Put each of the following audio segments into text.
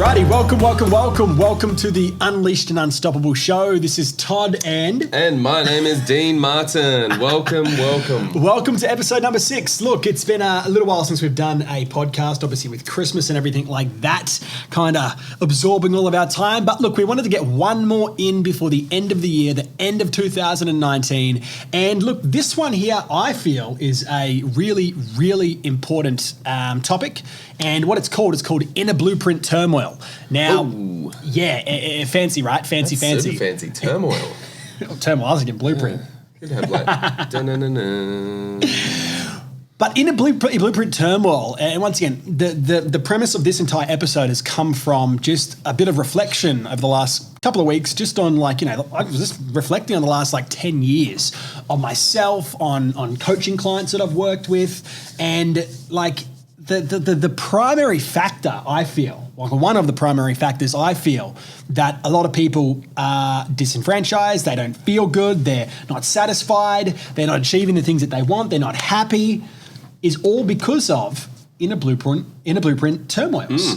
Alrighty, welcome to the Unleashed and Unstoppable show. This is Todd and my name is Dean Martin. Welcome. Welcome to episode number 6. Look, it's been a little while since we've done a podcast, obviously with Christmas and everything like that, kind of absorbing all of our time. But look, we wanted to get one more in before the end of the year, the end of 2019. And look, this one here, I feel, is a really, really important topic. And what it's called Inner Blueprint Turmoil. Now, Ooh. Yeah, fancy, right? Fancy. Super fancy. Turmoil. Turmoil, I was thinking blueprint. Could have like da-na-na-na. But in a blueprint turmoil, and once again, the premise of this entire episode has come from just a bit of reflection over the last couple of weeks, just on I was just reflecting on the last 10 years of myself, on coaching clients that I've worked with, and the primary factor I feel, one of the primary factors I feel that a lot of people are disenfranchised, they don't feel good, they're not satisfied, they're not achieving the things that they want, they're not happy, is all because of inner blueprint turmoils.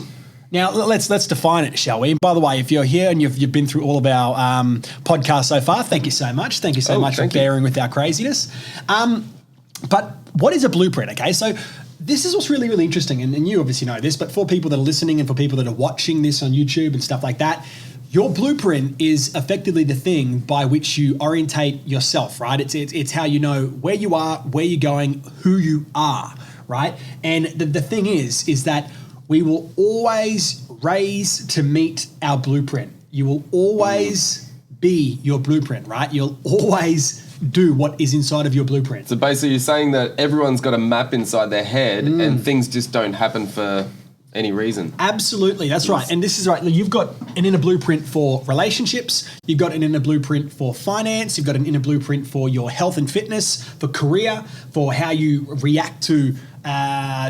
Now, let's define it, shall we? And by the way, if you're here and you've been through all of our podcasts so far, thank you so much. Thank you so much for bearing with our craziness. But what is a blueprint, okay? So this is what's really, really interesting, and you obviously know this, but for people that are listening and for people that are watching this on YouTube and stuff like that, your blueprint is effectively the thing by which you orientate yourself, right? It's how you know where you are, where you're going, who you are, right? And the thing is that we will always raise to meet our blueprint. You will always be your blueprint, right? You'll always do what is inside of your blueprint. So basically you're saying that everyone's got a map inside their head and things just don't happen for any reason. Absolutely, that's right. And this is right. You've got an inner blueprint for relationships. You've got an inner blueprint for finance. You've got an inner blueprint for your health and fitness, for career, for how you react to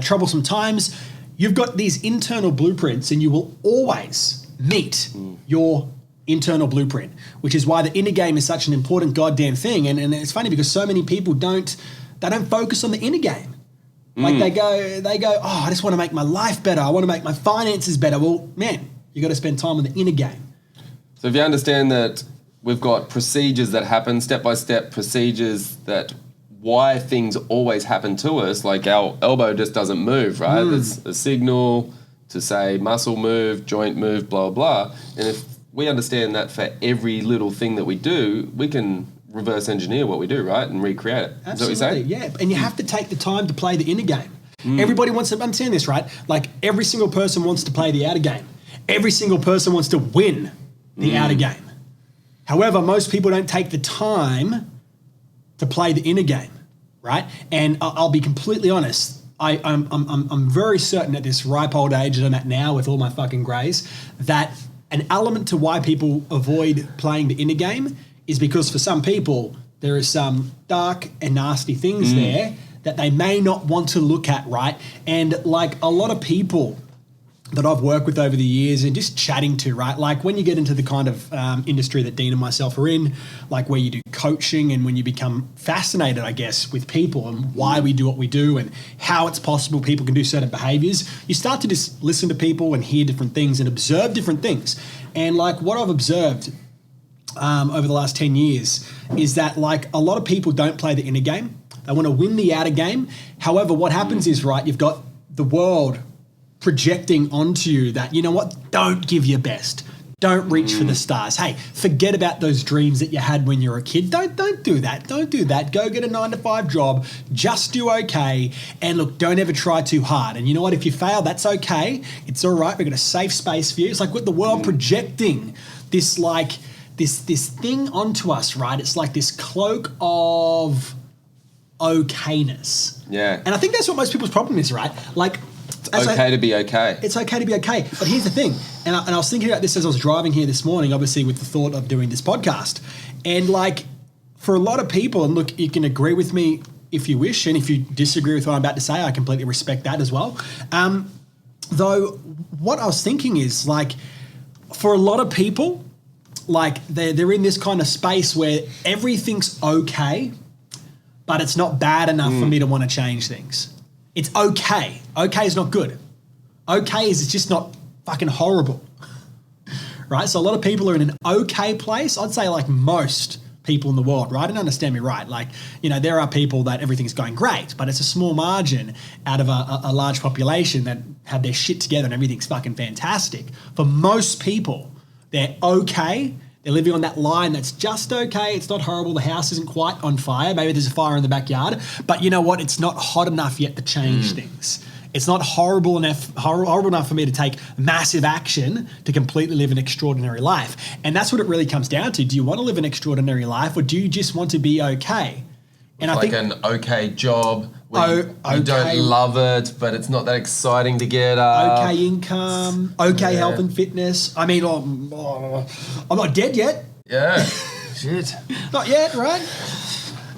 troublesome times. You've got these internal blueprints and you will always meet your internal blueprint, which is why the inner game is such an important goddamn thing. And it's funny because so many people don't focus on the inner game. Like they go, oh, I just want to make my life better. I want to make my finances better. Well, man, you got to spend time on the inner game. So if you understand that we've got procedures that happen, step-by-step procedures that why things always happen to us, like our elbow just doesn't move, right? There's a signal to say muscle move, joint move, blah, blah. And if we understand that for every little thing that we do, we can reverse engineer what we do, right? And recreate it. Absolutely, is that what you're saying? Yeah. And you have to take the time to play the inner game. Everybody wants to understand this, right? Like every single person wants to play the outer game. Every single person wants to win the outer game. However, most people don't take the time to play the inner game, right? And I'll be completely honest. I'm very certain at this ripe old age that I'm at now with all my fucking greys that an element to why people avoid playing the inner game is because for some people, there is some dark and nasty things there that they may not want to look at, right? And like a lot of people that I've worked with over the years and just chatting to, right? Like when you get into the kind of industry that Dean and myself are in, like where you do coaching and when you become fascinated, I guess, with people and why we do what we do and how it's possible people can do certain behaviors, you start to just listen to people and hear different things and observe different things. And like what I've observed over the last 10 years is that like a lot of people don't play the inner game. They want to win the outer game. However, what happens is, right, you've got the world projecting onto you that, you know what, don't give your best. Don't reach for the stars. Hey, forget about those dreams that you had when you were a kid. Don't do that. Don't do that. Go get a 9-to-5 job. Just do okay. And look, don't ever try too hard. And you know what? If you fail, that's okay. It's all right. We've got a safe space for you. It's like with the world projecting this this thing onto us, right? It's like this cloak of okayness. Yeah. And I think that's what most people's problem is, right? Like, It's okay to be okay. It's okay to be okay. But here's the thing, and I was thinking about this as I was driving here this morning, obviously with the thought of doing this podcast. And like for a lot of people, and look, you can agree with me if you wish, and if you disagree with what I'm about to say, I completely respect that as well. Though what I was thinking is like for a lot of people, like they're in this kind of space where everything's okay, but it's not bad enough for me to want to change things. It's okay. Okay is not good. Okay is it's just not fucking horrible. right? So a lot of people are in an okay place. I'd say like most people in the world, right? And understand me right. Like, there are people that everything's going great, but it's a small margin out of a large population that have their shit together and everything's fucking fantastic. For most people, they're okay. They're living on that line that's just okay. It's not horrible. The house isn't quite on fire. Maybe there's a fire in the backyard, but you know what? It's not hot enough yet to change things. It's not horrible enough for me to take massive action to completely live an extraordinary life. And that's what it really comes down to. Do you want to live an extraordinary life, or do you just want to be okay? And I think an okay job where you don't love it, but it's not that exciting to get up. Okay income, okay health and fitness. I mean, I'm not dead yet. Yeah. Shit. Not yet, right?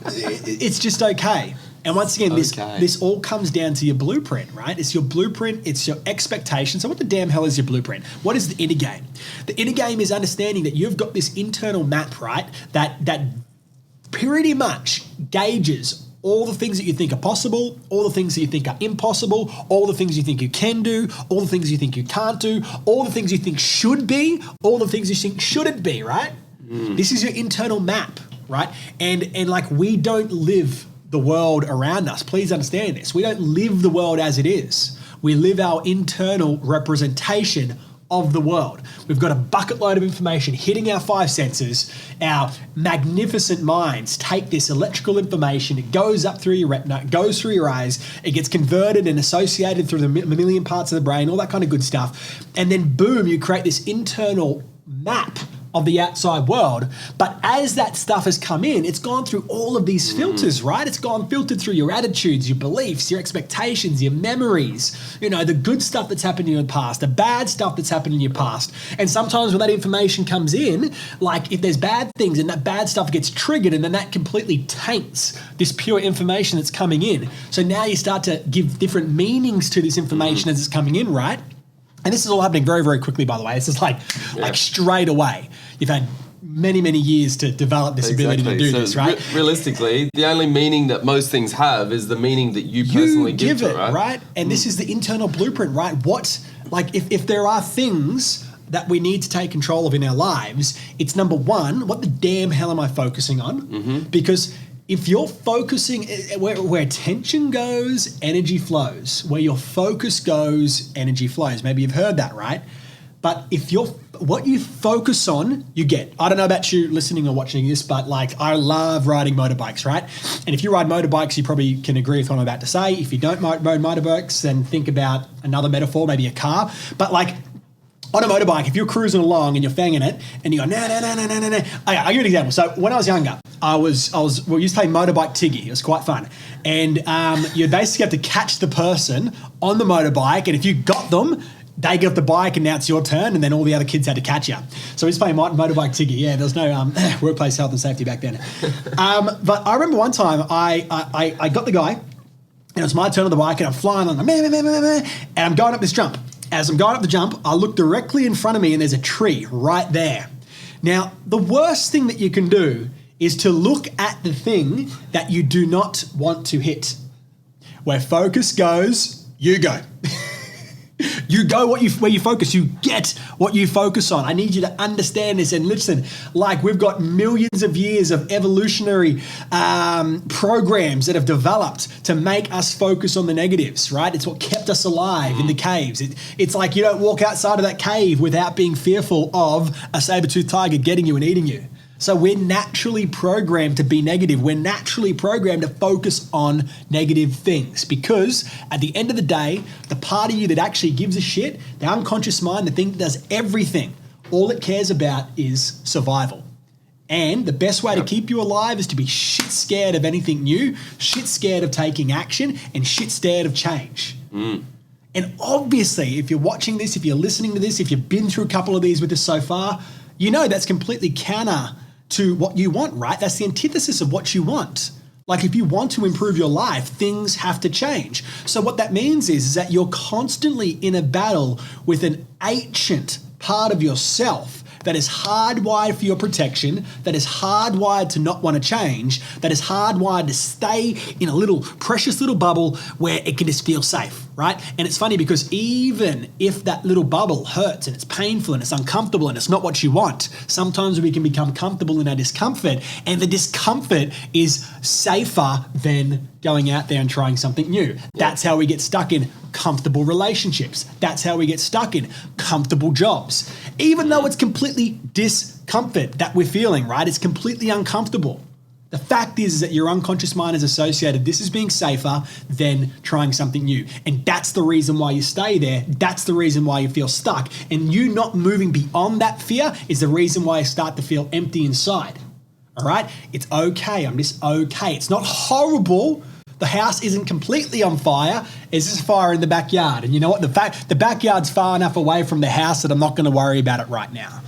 It's just okay. And once again, this all comes down to your blueprint, right? It's your blueprint, it's your expectation. So what the damn hell is your blueprint? What is the inner game? The inner game is understanding that you've got this internal map, right? That pretty much gauges all the things that you think are possible, all the things that you think are impossible, all the things you think you can do, all the things you think you can't do, all the things you think should be, all the things you think shouldn't be, right? This is your internal map, right? And like, we don't live the world around us. Please understand this. We don't live the world as it is. We live our internal representation of the world. We've got a bucket load of information hitting our five senses. Our magnificent minds take this electrical information, it goes up through your retina, it goes through your eyes, it gets converted and associated through the mammalian parts of the brain, all that kind of good stuff. And then boom, you create this internal map of the outside world. But as that stuff has come in, it's gone through all of these filters, right? It's gone filtered through your attitudes, your beliefs, your expectations, your memories, the good stuff that's happened in your past, the bad stuff that's happened in your past. And sometimes when that information comes in, like if there's bad things and that bad stuff gets triggered, and then that completely taints this pure information that's coming in. So now you start to give different meanings to this information as it's coming in, right? And this is all happening very, very quickly, by the way. This is like straight away. You've had many, many years to develop this ability to do this, right? Realistically, the only meaning that most things have is the meaning that you personally give to it, right? And this is the internal blueprint, right? If there are things that we need to take control of in our lives, it's number one, what the damn hell am I focusing on? Because if you're focusing, where attention goes, energy flows. Where your focus goes, energy flows. Maybe you've heard that, right? But what you focus on, you get. I don't know about you listening or watching this, but like, I love riding motorbikes, right? And if you ride motorbikes, you probably can agree with what I'm about to say. If you don't ride motorbikes, then think about another metaphor, maybe a car. But like, on a motorbike, if you're cruising along and you're fanging it and you go, no. I'll give you an example. So when I was younger, we used to play motorbike tiggy. It was quite fun. And you basically have to catch the person on the motorbike. And if you got them, they get off the bike and now it's your turn. And then all the other kids had to catch you. So we used to play motorbike tiggy. Yeah, there was no workplace health and safety back then. But I remember one time I got the guy and it was my turn on the bike and I'm flying on, and I'm going up this jump. As I'm going up the jump, I look directly in front of me and there's a tree right there. Now, the worst thing that you can do is to look at the thing that you do not want to hit. Where focus goes, you go. You go where you focus. You get what you focus on. I need you to understand this and listen. Like, we've got millions of years of evolutionary programs that have developed to make us focus on the negatives, right? It's what kept us alive in the caves. It's like you don't walk outside of that cave without being fearful of a saber-toothed tiger getting you and eating you. So we're naturally programmed to be negative. We're naturally programmed to focus on negative things because at the end of the day, the part of you that actually gives a shit, the unconscious mind, the thing that does everything, all it cares about is survival. And the best way to keep you alive is to be shit scared of anything new, shit scared of taking action, and shit scared of change. And obviously, if you're watching this, if you're listening to this, if you've been through a couple of these with us so far, you know that's completely counter to what you want, right? That's the antithesis of what you want. Like, if you want to improve your life, things have to change. So what that means is that you're constantly in a battle with an ancient part of yourself that is hardwired for your protection, that is hardwired to not want to change, that is hardwired to stay in a little precious little bubble where it can just feel safe, right? And it's funny because even if that little bubble hurts and it's painful and it's uncomfortable and it's not what you want, sometimes we can become comfortable in our discomfort, and the discomfort is safer than going out there and trying something new. That's how we get stuck in comfortable relationships. That's how we get stuck in comfortable jobs. Even though it's completely discomfort that we're feeling, right? It's completely uncomfortable. The fact is that your unconscious mind is associated this is being safer than trying something new. And that's the reason why you stay there. That's the reason why you feel stuck. And you not moving beyond that fear is the reason why you start to feel empty inside. All right? It's okay. I'm just okay. It's not horrible. The house isn't completely on fire. It's just fire in the backyard. And you know what? The backyard's far enough away from the house that I'm not going to worry about it right now.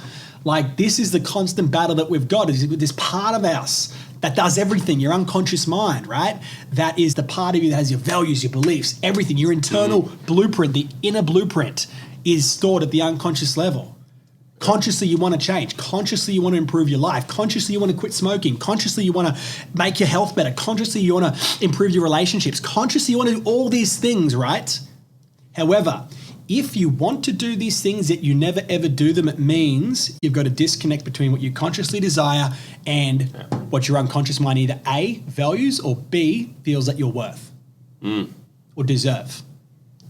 Like, this is the constant battle that we've got, is this part of us that does everything, your unconscious mind, right? That is the part of you that has your values, your beliefs, everything. Your internal blueprint, the inner blueprint is stored at the unconscious level. Consciously, you want to change. Consciously, you want to improve your life. Consciously, you want to quit smoking. Consciously, you want to make your health better. Consciously, you want to improve your relationships. Consciously, you want to do all these things, right? However, if you want to do these things yet you never ever do them, it means you've got to disconnect between what you consciously desire and what your unconscious mind either A, values, or B, feels that you're worth or deserve.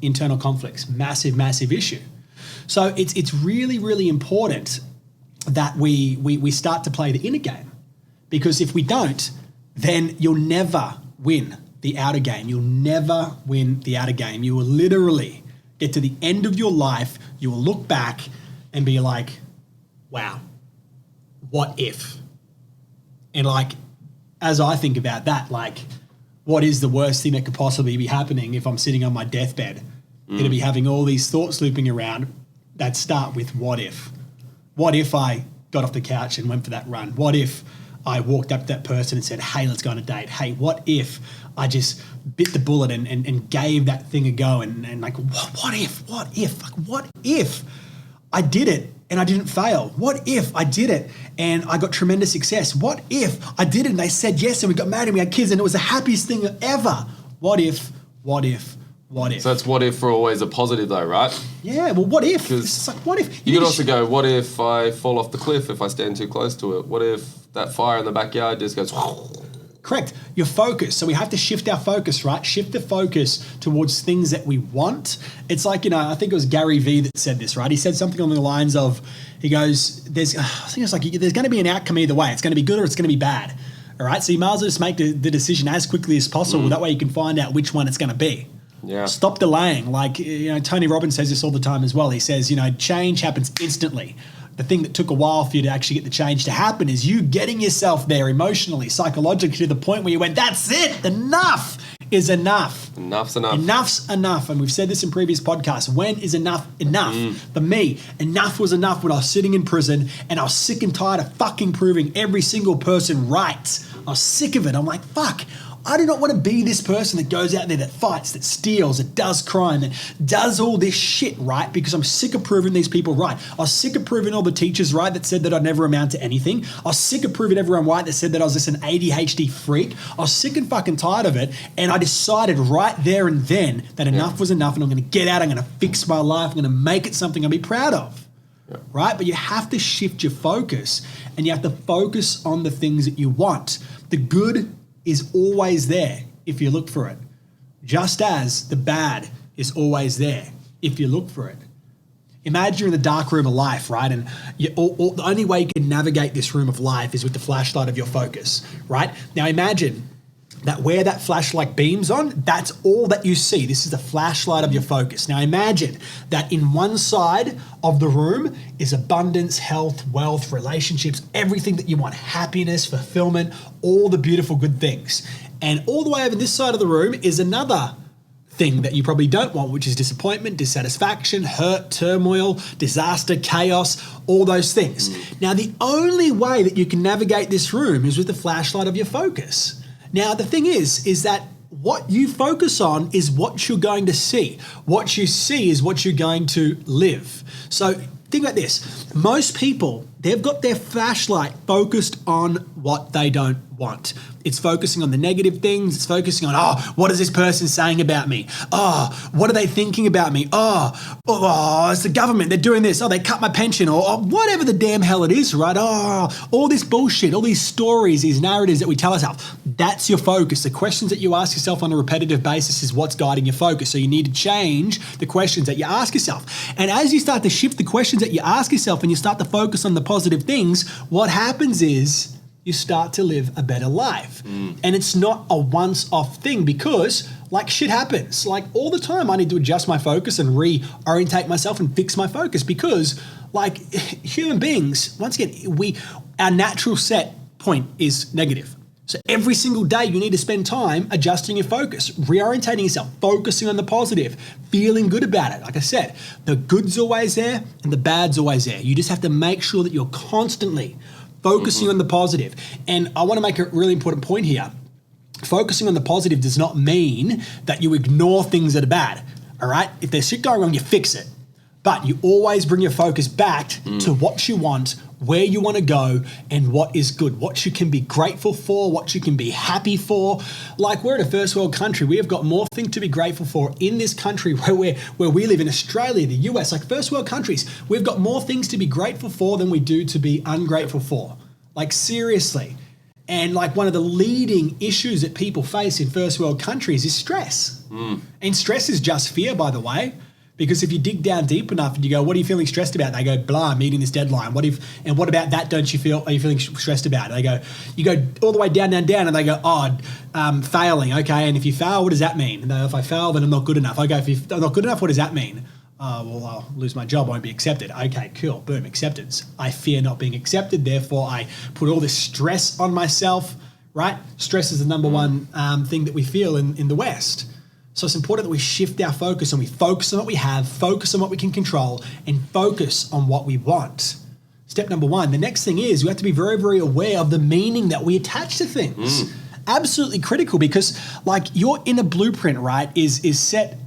Internal conflicts, massive, massive issue. So it's really, really important that we start to play the inner game, because if we don't, then you'll never win the outer game. You'll never win the outer game. You will literally get to the end of your life, you will look back and be like, wow, what if? And like, as I think about that, like, what is the worst thing that could possibly be happening if I'm sitting on my deathbed? Going to be having all these thoughts looping around that start with what if? What if I got off the couch and went for that run? What if I walked up to that person and said, hey, let's go on a date? Hey, what if I just bit the bullet and gave that thing a go? And like, what if I did it and I didn't fail? What if I did it and I got tremendous success? What if I did it and they said yes and we got married and we had kids and it was the happiest thing ever? What if? So that's what if for always a positive though, right? Yeah, well, what if? It's like, what if? You could also go, what if I fall off the cliff if I stand too close to it? What if that fire in the backyard just goes... Correct. Your focus. So we have to shift our focus, right? Shift the focus towards things that we want. It's like, I think it was Gary Vee that said this, right? He said something along the lines of, he goes, there's going to be an outcome either way. It's going to be good or it's going to be bad. All right. So you might as well just make the decision as quickly as possible. That way you can find out which one it's going to be. Yeah. Stop delaying. Like, Tony Robbins says this all the time as well. He says, change happens instantly. The thing that took a while for you to actually get the change to happen is you getting yourself there emotionally, psychologically, to the point where you went, that's it. Enough is enough. Enough's enough. Enough's enough. And we've said this in previous podcasts. When is enough enough? For me, enough was enough when I was sitting in prison and I was sick and tired of fucking proving every single person right. I was sick of it. I'm like, fuck. I do not want to be this person that goes out there, that fights, that steals, that does crime, that does all this shit, right? Because I'm sick of proving these people right. I was sick of proving all the teachers right that said that I'd never amount to anything. I was sick of proving everyone right that said that I was just an ADHD freak. I was sick and fucking tired of it. And I decided right there and then that enough was enough and I'm going to get out. I'm going to fix my life. I'm going to make it something I'll be proud of. Yeah. Right? But you have to shift your focus and you have to focus on the things that you want. The good is always there if you look for it, just as the bad is always there if you look for it. Imagine you're in the dark room of life, right? And the only way you can navigate this room of life is with the flashlight of your focus, right? Now imagine that where that flashlight beams on, that's all that you see. This is the flashlight of your focus. Now imagine that in one side of the room is abundance, health, wealth, relationships, everything that you want, happiness, fulfillment, all the beautiful good things. And all the way over this side of the room is another thing that you probably don't want, which is disappointment, dissatisfaction, hurt, turmoil, disaster, chaos, all those things. Now the only way that you can navigate this room is with the flashlight of your focus. Now, the thing is that what you focus on is what you're going to see. What you see is what you're going to live. So think about this. Most people, they've got their flashlight focused on what they don't want. It's focusing on the negative things. It's focusing on, oh, what is this person saying about me? Oh, what are they thinking about me? Oh, it's the government. They're doing this. Oh, they cut my pension or whatever the damn hell it is, right? Oh, all this bullshit, all these stories, these narratives that we tell ourselves. That's your focus. The questions that you ask yourself on a repetitive basis is what's guiding your focus. So you need to change the questions that you ask yourself. And as you start to shift the questions that you ask yourself and you start to focus on the positive things, what happens is you start to live a better life. And it's not a once-off thing because like shit happens. Like all the time I need to adjust my focus and reorientate myself and fix my focus because like human beings, once again, our natural set point is negative. So every single day you need to spend time adjusting your focus, reorientating yourself, focusing on the positive, feeling good about it. Like I said, the good's always there and the bad's always there. You just have to make sure that you're constantly focusing on the positive. And I want to make a really important point here. Focusing on the positive does not mean that you ignore things that are bad. All right? If there's shit going wrong, you fix it. But you always bring your focus back to what you want, where you want to go, and what is good, what you can be grateful for, what you can be happy for. Like we're in a first world country. We have got more things to be grateful for in this country where we live in Australia, the US, like first world countries. We've got more things to be grateful for than we do to be ungrateful for. Like seriously. And like one of the leading issues that people face in first world countries is stress. And stress is just fear, by the way. Because if you dig down deep enough and you go, what are you feeling stressed about? They go, blah, meeting this deadline. What about that are you feeling stressed about? You go all the way down, and they go, failing. Okay, and if you fail, what does that mean? And if I fail, then I'm not good enough. Okay, if I'm not good enough, what does that mean? Well, I'll lose my job, I won't be accepted. Okay, cool, boom, acceptance. I fear not being accepted, therefore I put all this stress on myself, right? Stress is the number one thing that we feel in the West. So it's important that we shift our focus and we focus on what we have, focus on what we can control, and focus on what we want. Step number one. The next thing is we have to be very, very aware of the meaning that we attach to things. Absolutely critical because like your inner blueprint, right, is set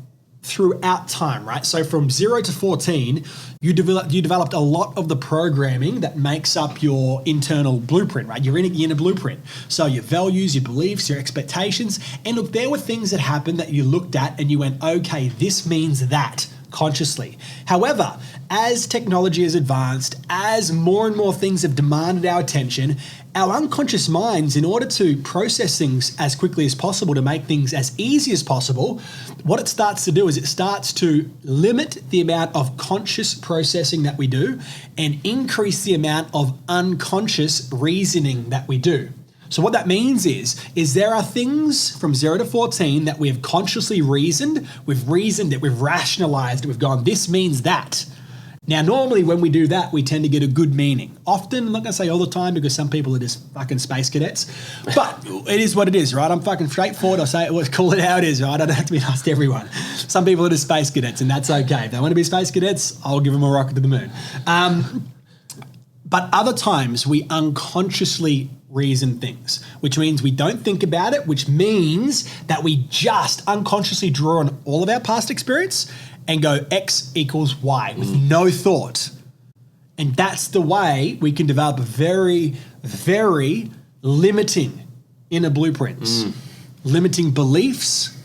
throughout time, right? So from 0 to 14, you developed a lot of the programming that makes up your internal blueprint, right? Your inner blueprint. So your values, your beliefs, your expectations. And look, there were things that happened that you looked at and you went, okay, this means that consciously. However, as technology has advanced, as more and more things have demanded our attention, our unconscious minds, in order to process things as quickly as possible, to make things as easy as possible, what it starts to do is it starts to limit the amount of conscious processing that we do and increase the amount of unconscious reasoning that we do. So what that means is there are things from 0 to 14 that we have consciously reasoned it, we've rationalized it, we've gone, this means that. Now, normally when we do that, we tend to get a good meaning. Often, I'm not going to say all the time because some people are just fucking space cadets, but it is what it is, right? I'm fucking straightforward. I'll say it, call it how it is, right? I don't have to be nice to everyone. Some people are just space cadets and that's okay. If they want to be space cadets, I'll give them a rocket to the moon. But other times we unconsciously reason things, which means we don't think about it, which means that we just unconsciously draw on all of our past experience and go X equals Y with no thought. And that's the way we can develop very, very limiting inner blueprints, limiting beliefs,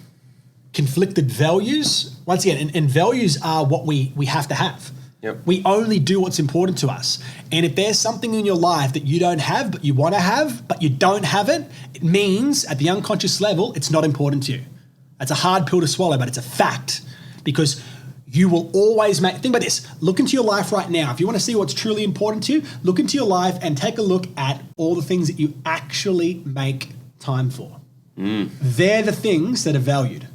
conflicted values. Once again, and values are what we have to have. Yep. We only do what's important to us. And if there's something in your life that you don't have, but you want to have, but you don't have it, it means at the unconscious level, it's not important to you. That's a hard pill to swallow, but it's a fact. Because you will always think about this, look into your life right now. If you want to see what's truly important to you, look into your life and take a look at all the things that you actually make time for. They're the things that are valued.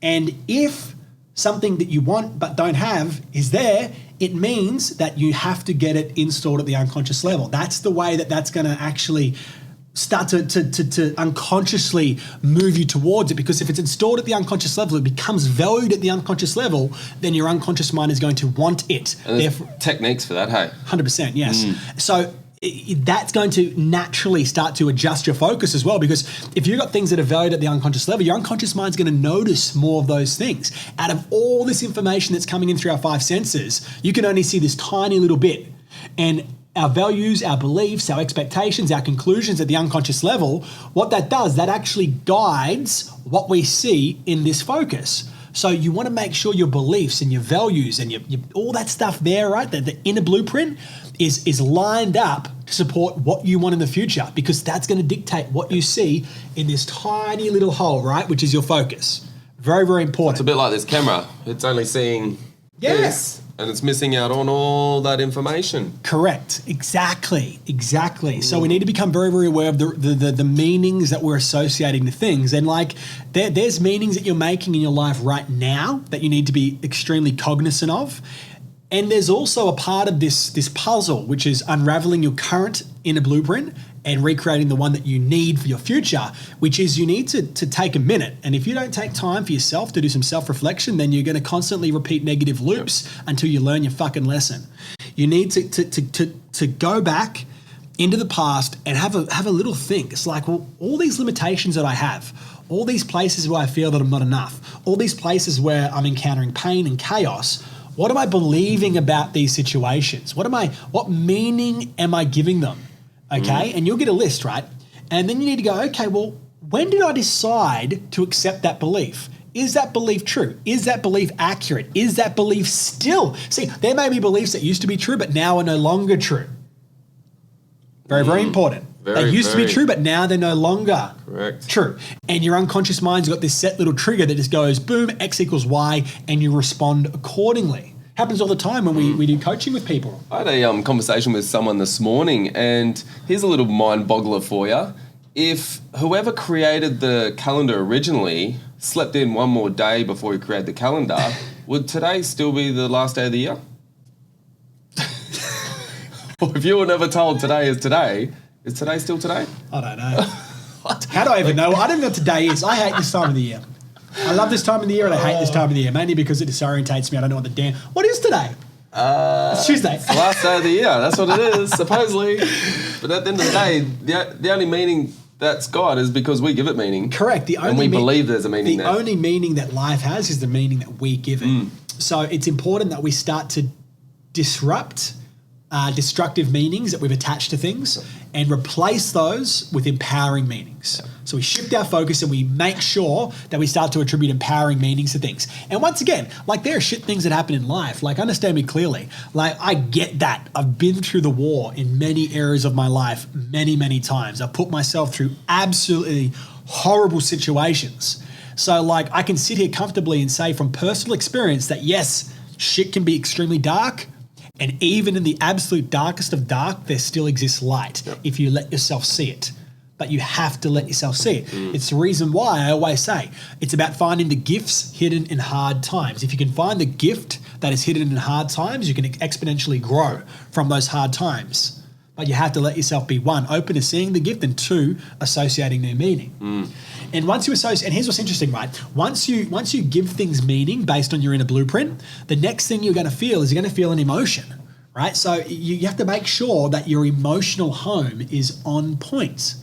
And if something that you want but don't have is there, it means that you have to get it installed at the unconscious level. That's the way that's going to actually start to unconsciously move you towards it, because if it's installed at the unconscious level, it becomes valued at the unconscious level, then your unconscious mind is going to want it. And there's techniques for that, hey? 100%, yes. So that's going to naturally start to adjust your focus as well, because if you've got things that are valued at the unconscious level, your unconscious mind's going to notice more of those things. Out of all this information that's coming in through our five senses, you can only see this tiny little bit. And our values, our beliefs, our expectations, our conclusions at the unconscious level, what that does, that actually guides what we see in this focus. So you want to make sure your beliefs and your values and your all that stuff there, right? The inner blueprint is lined up to support what you want in the future, because that's going to dictate what you see in this tiny little hole, right? Which is your focus. Very, very important. It's a bit like this camera. It's only seeing this, and it's missing out on all that information. Correct. Exactly. So we need to become very, very aware of the meanings that we're associating to things. And like there's meanings that you're making in your life right now that you need to be extremely cognizant of. And there's also a part of this puzzle, which is unraveling your current inner blueprint and recreating the one that you need for your future, which is you need to take a minute. And if you don't take time for yourself to do some self-reflection, then you're going to constantly repeat negative loops until you learn your fucking lesson. You need to go back into the past and have a little think. It's like, well, all these limitations that I have, all these places where I feel that I'm not enough, all these places where I'm encountering pain and chaos, what am I believing about these situations? What meaning am I giving them? Okay, and you'll get a list, right? And then you need to go, okay, well, when did I decide to accept that belief? Is that belief true? Is that belief accurate? Is that belief still? See, there may be beliefs that used to be true, but now are no longer true. Very, very important. They used to be true, but now they're no longer true. And your unconscious mind's got this set little trigger that just goes, boom, X equals Y, and you respond accordingly. Happens all the time when we do coaching with people. I had a conversation with someone this morning, and here's a little mind boggler for you. If whoever created the calendar originally slept in one more day before he created the calendar, would today still be the last day of the year? Or if you were never told today is today still today? I don't know. How do I even know? I don't know what today is. I hate this time of the year. I love this time of the year and I hate this time of the year, mainly because it disorientates me. I don't know what the damn... What is today? It's Tuesday. It's the last day of the year. That's what it is, supposedly. But at the end of the day, the only meaning that's got is because we give it meaning. Correct. And we believe there's a meaning there. The only meaning that life has is the meaning that we give it. So it's important that we start to disrupt destructive meanings that we've attached to things and replace those with empowering meanings. So we shift our focus and we make sure that we start to attribute empowering meanings to things. And once again, like there are shit things that happen in life. Like understand me clearly. Like I get that. I've been through the war in many areas of my life many, many times. I've put myself through absolutely horrible situations. So like I can sit here comfortably and say from personal experience that yes, shit can be extremely dark. And even in the absolute darkest of dark, there still exists light if you let yourself see it. But you have to let yourself see it. It's the reason why I always say it's about finding the gifts hidden in hard times. If you can find the gift that is hidden in hard times, you can exponentially grow from those hard times. But you have to let yourself be one, open to seeing the gift, and two, associating their meaning. And once you associate, and here's what's interesting, right? Once you give things meaning based on your inner blueprint, the next thing you're going to feel is you're going to feel an emotion, right? So you have to make sure that your emotional home is on point.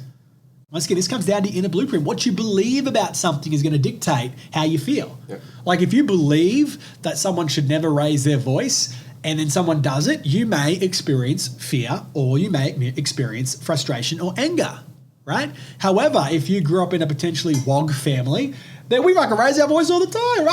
Once again, this comes down to inner blueprint. What you believe about something is going to dictate how you feel. Like if you believe that someone should never raise their voice, and then someone does it, you may experience fear or you may experience frustration or anger, right? However, if you grew up in a potentially WOG family, then we fucking raise our voice all the time.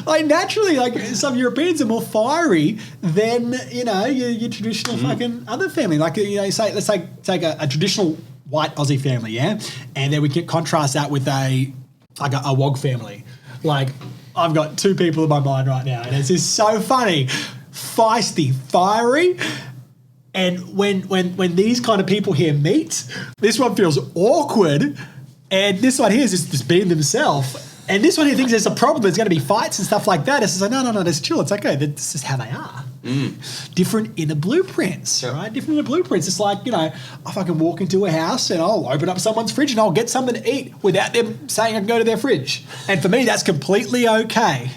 Like naturally, like some Europeans are more fiery than, your traditional fucking other family. Like, say, let's take a traditional white Aussie family, yeah? And then we can contrast that with a WOG family. Like, I've got two people in my mind right now, and it's just so funny. Feisty, fiery. And when these kind of people here meet, this one feels awkward, and this one here is just being themselves. And this one here thinks there's a problem, there's going to be fights and stuff like that. It's just like, no, just chill, it's okay. This is how they are. Different inner blueprints, right? Different inner blueprints. It's like, I fucking walk into a house and I'll open up someone's fridge and I'll get something to eat without them saying I can go to their fridge. And for me, that's completely okay.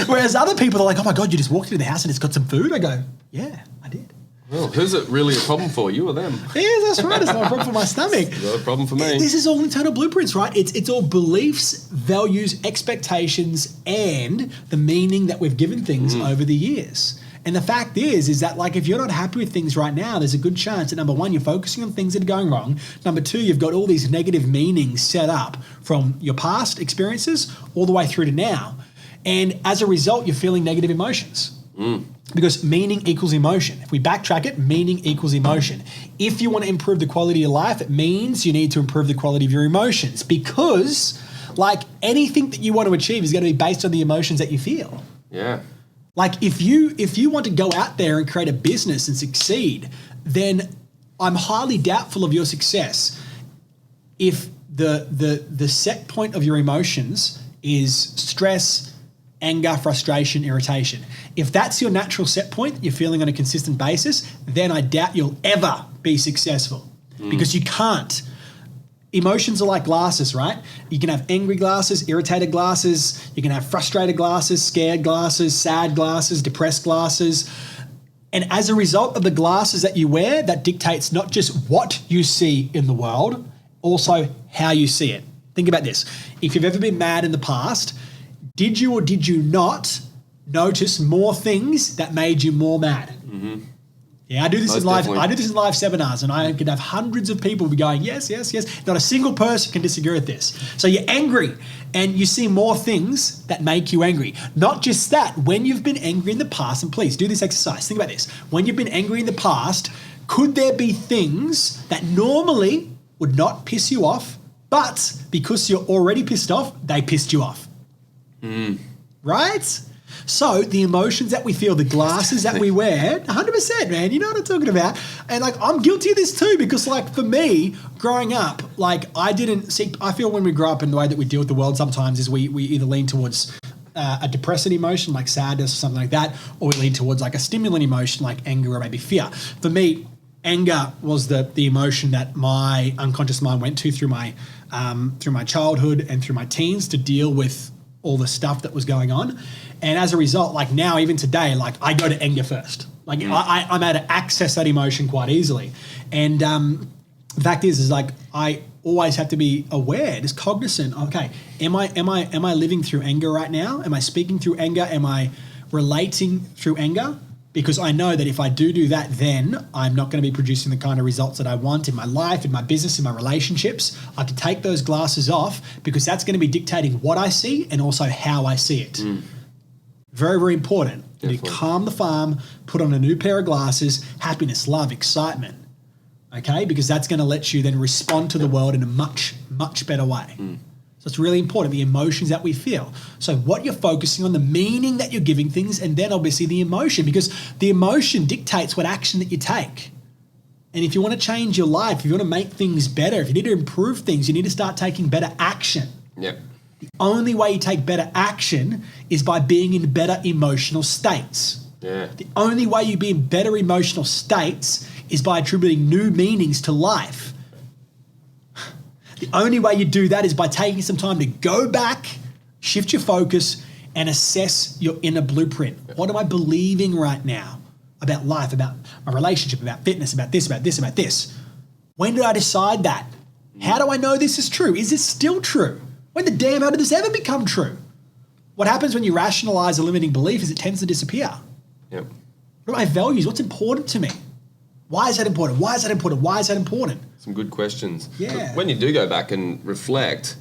Whereas other people are like, oh my God, you just walked into the house and it's got some food? I go, yeah, I did. Well, who's it really a problem for? You or them? Yes, that's right. It's not a problem for my stomach. Not a problem for me. This is all internal blueprints, right? It's all beliefs, values, expectations, and the meaning that we've given things over the years. And the fact is that like if you're not happy with things right now, there's a good chance that number one, you're focusing on things that are going wrong. Number two, you've got all these negative meanings set up from your past experiences all the way through to now. And as a result, you're feeling negative emotions. Because meaning equals emotion. If we backtrack it, meaning equals emotion. If you want to improve the quality of your life, it means you need to improve the quality of your emotions, because like anything that you want to achieve is going to be based on the emotions that you feel. Yeah. Like if you want to go out there and create a business and succeed, then I'm highly doubtful of your success if the set point of your emotions is stress, anger, frustration, irritation. If that's your natural set point that you're feeling on a consistent basis, then I doubt you'll ever be successful because you can't. Emotions are like glasses, right? You can have angry glasses, irritated glasses, you can have frustrated glasses, scared glasses, sad glasses, depressed glasses. And as a result of the glasses that you wear, that dictates not just what you see in the world, also how you see it. Think about this. If you've ever been mad in the past, did you or did you not notice more things that made you more mad? Yeah, I do this in live. Definitely. I do this in live seminars, and I could have hundreds of people be going, yes, yes, yes. Not a single person can disagree with this. So you're angry, and you see more things that make you angry. Not just that, when you've been angry in the past, and please do this exercise. Think about this. When you've been angry in the past, could there be things that normally would not piss you off, but because you're already pissed off, they pissed you off? Right? So the emotions that we feel, the glasses that we wear, 100%, man, you know what I'm talking about. And like, I'm guilty of this too, because like for me, growing up, like I feel when we grow up in the way that we deal with the world sometimes is we either lean towards a depressing emotion like sadness or something like that, or we lean towards like a stimulant emotion like anger or maybe fear. For me, anger was the emotion that my unconscious mind went to through my childhood and through my teens to deal with all the stuff that was going on. And as a result, like now, even today, like I go to anger first. Like I'm able to access that emotion quite easily. And the fact is like I always have to be aware, just cognizant. Okay, am I living through anger right now? Am I speaking through anger? Am I relating through anger? Because I know that if I do that, then I'm not going to be producing the kind of results that I want in my life, in my business, in my relationships. I have to take those glasses off because that's going to be dictating what I see and also how I see it. Very, very important. You need to calm the farm, put on a new pair of glasses, happiness, love, excitement, okay? Because that's going to let you then respond to the world in a much, much better way. So it's really important, the emotions that we feel. So what you're focusing on, the meaning that you're giving things, and then obviously the emotion, because the emotion dictates what action that you take. And if you want to change your life, if you want to make things better, if you need to improve things, you need to start taking better action. Yep. The only way you take better action is by being in better emotional states. Yeah. The only way you be in better emotional states is by attributing new meanings to life. The only way you do that is by taking some time to go back, shift your focus, and assess your inner blueprint. What am I believing right now about life, about my relationship, about fitness, about this, about this, about this? When did I decide that? How do I know this is true? Is this still true? When the damn hell did this ever become true? What happens when you rationalize a limiting belief is it tends to disappear. Yep. What are my values? What's important to me? Why is that important? Why is that important? Why is that important? Some good questions. Yeah. When you do go back and reflect,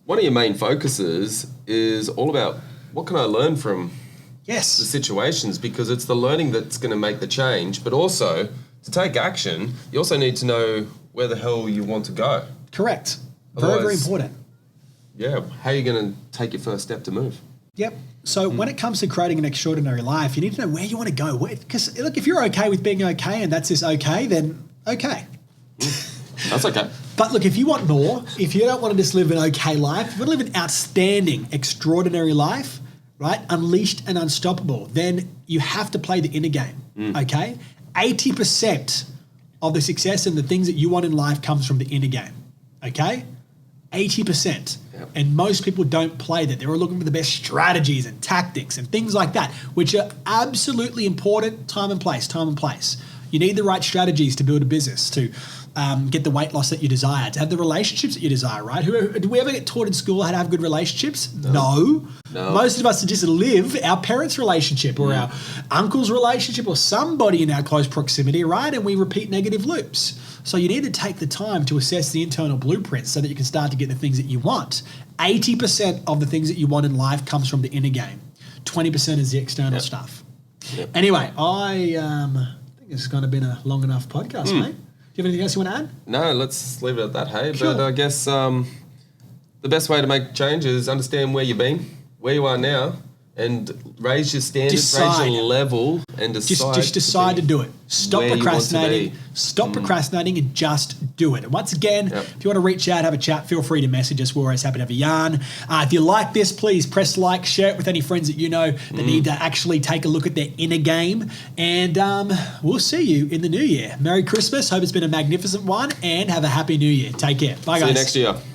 one of your main focuses is all about what can I learn from the Yes. situations, because it's the learning that's going to make the change. But also, to take action, you also need to know where the hell you want to go. Correct. Very, very Otherwise- important. Yeah, how are you going to take your first step to move? Yep. So when it comes to creating an extraordinary life, you need to know where you want to go. Because look, if you're okay with being okay and that's just okay, then okay. That's okay. But look, if you want more, if you don't want to just live an okay life, if you want to live an outstanding, extraordinary life, right, unleashed and unstoppable, then you have to play the inner game, okay? 80% of the success and the things that you want in life comes from the inner game, okay? 80%. Yep. And most people don't play that. They're all looking for the best strategies and tactics and things like that, which are absolutely important. Time and place. You need the right strategies to build a business, to get the weight loss that you desire, to have the relationships that you desire, right? Did we ever get taught in school how to have good relationships? No. Most of us just live our parents' relationship or our uncle's relationship or somebody in our close proximity, right? And we repeat negative loops. So you need to take the time to assess the internal blueprints so that you can start to get the things that you want. 80% of the things that you want in life comes from the inner game. 20% is the external stuff. Yep. Anyway, I think it's kind of been a long enough podcast, mate. Do you have anything else you want to add? No, let's leave it at that, hey? Sure. But I guess the best way to make change is understand where you've been, where you are now, and raise your standards, raise your level, and decide. Just decide to do it. Stop procrastinating. Stop procrastinating and just do it. And once again, if you want to reach out, have a chat, feel free to message us. We're always happy to have a yarn. If you like this, please press like, share it with any friends that you know that need to actually take a look at their inner game. And we'll see you in the new year. Merry Christmas. Hope it's been a magnificent one, and have a happy new year. Take care. Bye, guys. See you next year.